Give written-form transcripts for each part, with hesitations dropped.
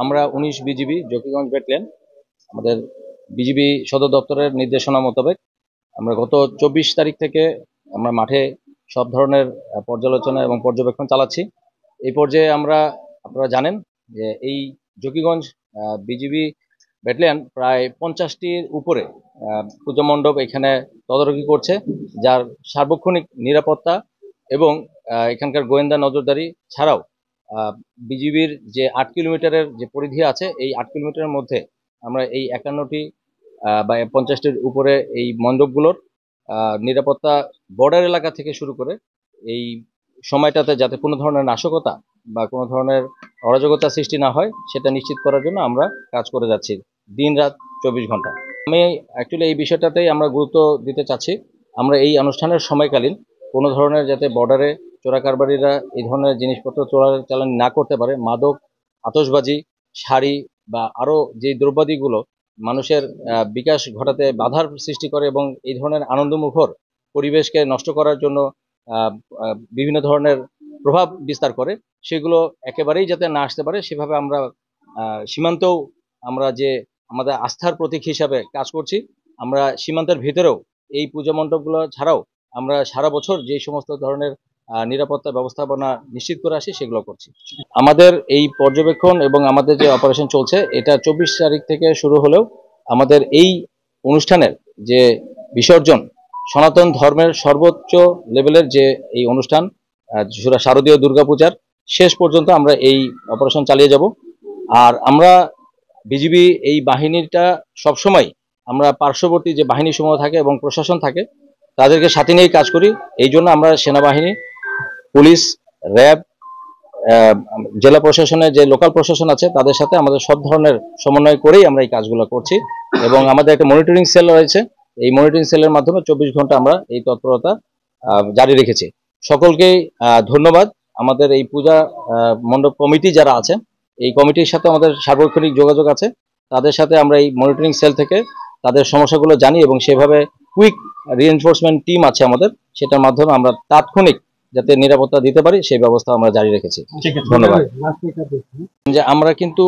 আমরা ১৯ BGB Zakiganj battalion আমাদের BGB সদর দপ্তরের নির্দেশনা মোতাবেক আমরা গত ২৪ তারিখ থেকে আমরা মাঠে সব ধরনের পর্যালোচনা এবং পর্যবেক্ষণ চালাচ্ছি। এই পর্যায়ে আপনারা জানেন যে এই জকিগঞ্জ বিজিবি ব্যাটালিয়ন প্রায় ৫০টির উপরে পূজা মণ্ডপ এখানে তদারকি করছে, যার সার্বক্ষণিক নিরাপত্তা এবং এখানকার গোয়েন্দা নজরদারি ছাড়াও বিজিবির যে ৮ কিলোমিটারের যে পরিধি আছে, এই ৮ কিলোমিটারের মধ্যে আমরা এই ৫১টি বা ৫০টির উপরে এই মণ্ডপগুলোর নিরাপত্তা বর্ডার এলাকা থেকে শুরু করে এই সময়টাতে যাতে কোনো ধরনের নাশকতা বা কোনো ধরনের অরাজকতা সৃষ্টি না হয় সেটা নিশ্চিত করার জন্য আমরা কাজ করে যাচ্ছি দিন রাত ২৪ ঘন্টা। আমি অ্যাকচুয়ালি এই বিষয়টাতেই আমরা গুরুত্ব দিতে চাচ্ছি। আমরা এই অনুষ্ঠানের সময়কালীন কোনো ধরনের যাতে বর্ডারে চোরাকারবারিরা এই ধরনের জিনিসপত্র চোরাচালান না করতে পারে, মাদক, আতশবাজি, শাড়ি বা আরও যে দ্রব্যাদিগুলো মানুষের বিকাশ ঘটাতে বাধার সৃষ্টি করে এবং এই ধরনের আনন্দমুখর পরিবেশকে নষ্ট করার জন্য বিভিন্ন ধরনের প্রভাব বিস্তার করে, সেগুলো একেবারেই যাতে না আসতে পারে সেভাবে আমরা সীমান্তেও আমরা যে আমাদের আস্থার প্রতীক হিসাবে কাজ করছি। আমরা সীমান্তের ভিতরেও এই পূজা মণ্ডপগুলো ছাড়াও আমরা সারা বছর যে সমস্ত ধরনের নিরাপত্তা ব্যবস্থাপনা নিশ্চিত করে আসি সেগুলো করছি। আমাদের এই পর্যবেক্ষণ এবং আমাদের যে অপারেশন চলছে এটা ২৪ তারিখ থেকে শুরু হলেও আমাদের এই অনুষ্ঠানের যে বিসর্জন, সনাতন ধর্মের সর্বোচ্চ লেভেলের যে এই অনুষ্ঠান শারদীয় দুর্গাপূজার শেষ পর্যন্ত আমরা এই অপারেশন চালিয়ে যাব। আর আমরা বিজিবি এই বাহিনীটা সবসময় আমরা পার্শ্ববর্তী যে বাহিনী সমূহ থাকে এবং প্রশাসন থাকে তাদেরকে সাথে নিয়েই কাজ করি। এই জন্য আমরা সেনাবাহিনী, পুলিশ, র্যাব, জেলা প্রশাসনের যে লোকাল প্রশাসন আছে তাদের সাথে আমাদের সব ধরনের সমন্বয় করেই আমরা এই কাজগুলো করছি এবং আমাদের একটা মনিটরিং সেল রয়েছে। এই মনিটরিং সেলের মাধ্যমে ২৪ ঘন্টা আমরা এই তৎপরতা জারি রেখেছি। সকলকেই ধন্যবাদ। আমাদের এই পূজা মণ্ডপ কমিটি যারা আছে, এই কমিটির সাথে আমাদের সার্বক্ষণিক যোগাযোগ আছে। তাদের সাথে আমরা এই মনিটরিং সেল থেকে তাদের সমস্যাগুলো জানি এবং সেভাবে কুইক রিএনফোর্সমেন্ট টিম আছে আমাদের, সেটার মাধ্যমে আমরা তাৎক্ষণিক যাতে নিরাপত্তা দিতে পারি সেই ব্যবস্থা আমরা জারি রেখেছি। ধন্যবাদ। যে আমরা কিন্তু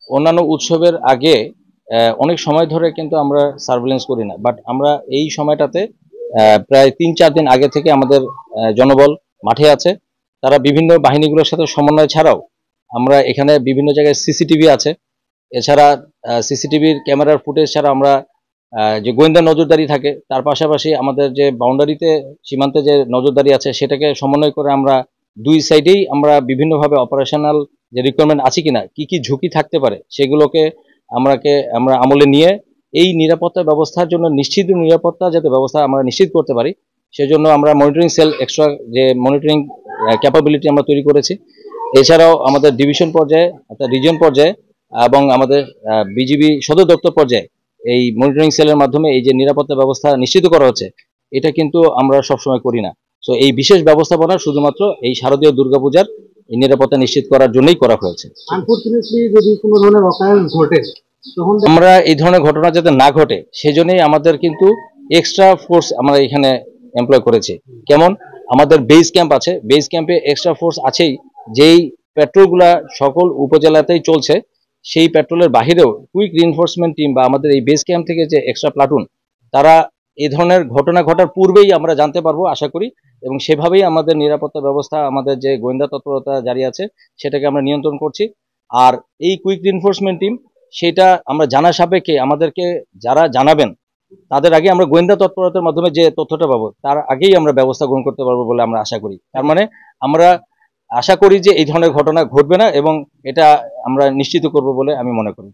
অন্যান্য উৎসবের আগে অনেক সময় ধরে কিন্তু আমরা সার্ভেলেন্স করি না, বাট আমরা এই সময়টাতে প্রায় ৩-৪ দিন আগে থেকে আমাদের জনবল মাঠে আছে। তারা বিভিন্ন বাহিনীগুলোর সাথে সমন্বয় ছাড়াও আমরা এখানে বিভিন্ন জায়গায় সিসিটিভি আছে। এছাড়া সিসিটিভির ক্যামেরার ফুটেজ ছাড়া আমরা যে গোয়েন্দা নজরদারি থাকে, তার পাশাপাশি আমাদের যে বাউন্ডারিতে সীমান্তে যে নজরদারি আছে সেটাকে সমন্বয় করে আমরা দুই সাইডেই আমরা বিভিন্নভাবে অপারেশনাল যে রিকোয়ারমেন্ট আছে কিনা, কি কি ঝুঁকি থাকতে পারে সেগুলোকে আমরা আমলে নিয়ে এই নিরাপত্তা ব্যবস্থার জন্য নিশ্চিত নিরাপত্তা যাতে ব্যবস্থা আমরা নিশ্চিত করতে পারি সেজন্য আমরা মনিটরিং সেল এক্সট্রা যে মনিটরিং ক্যাপাবিলিটি আমরা তৈরি করেছি। এছাড়াও আমাদের ডিভিশন পর্যায়ে অর্থাৎ রিজিয়ন পর্যায়ে এবং আমাদের বিজিবি সদর দপ্তর পর্যায়ে এই মনিটরিং সেলের মাধ্যমে এই যে নিরাপত্তা ব্যবস্থা নিশ্চিত করা হচ্ছে, এটা কিন্তু আমরা সবসময় করি না। সো এই বিশেষ ব্যবস্থাপনা শুধুমাত্র এই শারদীয় দুর্গাপূজার এই নিরাপত্তা নিশ্চিত করার জন্যই করা হয়েছে। আনফরচুনেটলি যদি কোনো ধরনের অকারণ ঘটে তখন আমরা এই ধরনের ঘটনা যাতে না ঘটে সেজন্যই আমাদের কিন্তু এক্সট্রা ফোর্স আমরা এখানে এমপ্লয় করেছি। কেমন, আমাদের বেস ক্যাম্প আছে, বেস ক্যাম্পে এক্সট্রা ফোর্স আছেই। যেই পেট্রোলগুলা সকল উপজেলাতেই চলছে সেই পেট্রোলের বাহিরেও কুইক রিএনফোর্সমেন্ট টিম বা আমাদের এই বেস ক্যাম্প থেকে যে এক্সট্রা প্লাটুন, তারা এই ধরনের ঘটনা ঘটার পূর্বেই আমরা জানতে পারবো আশা করি, এবং সেভাবেই আমাদের নিরাপত্তা ব্যবস্থা, আমাদের যে গোয়েন্দা তৎপরতা জারি আছে সেটাকে আমরা নিয়ন্ত্রণ করছি। আর এই কুইক রিএনফোর্সমেন্ট টিম সেটা আমরা জানা সাপেক্ষে আমাদেরকে যারা জানাবেন তাদের আগে আমরা গোয়েন্দা তৎপরতার মাধ্যমে যে তথ্যটা পাবো তার আগেই আমরা ব্যবস্থা গ্রহণ করতে পারবো বলে আমরা আশা করি। তার মানে আমরা আশা করি যে এই ধরনের ঘটনা ঘটবে না এবং এটা আমরা নিশ্চিত করব বলে আমি মনে করি।